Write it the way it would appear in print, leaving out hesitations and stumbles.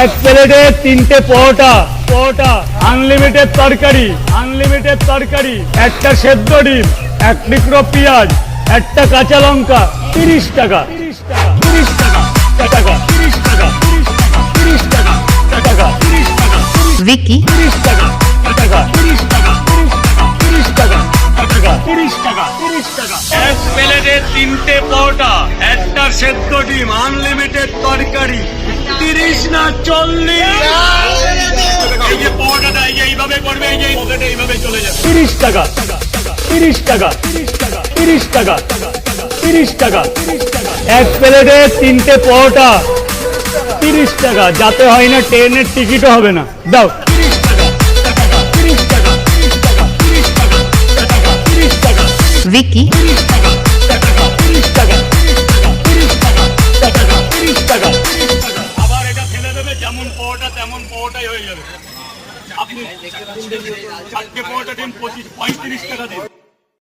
এক প্লেটে 3টে পরোটা, আনলিমিটেড তরকারি, একটা সেদ্ধ ডিম, এক টুকরো পেঁয়াজ, একটা কাঁচা লঙ্কা, 30 টাকা। विकी এক প্লেটে 3টে পরোটা, একটা সেদ্ধ ডিম, আনলিমিটেড তরকারি, 30 না 40। এই যে পরোটাটা এইভাবে করবে, এই যে পকেটে এইভাবে চলে যাবে। 30 টাকা। এক প্লেটে 3টে পরোটা, 30 টাকা। যাতে হয় না ট্রেনের টিকিটও হবে না। দাও। विकी আবার এটা ফেলে দেবে, যেমন পরোটা তেমন পরোটাই হয়ে যাবে। আপনি 4টে পরোটা দিন, 35 টাকা দিন।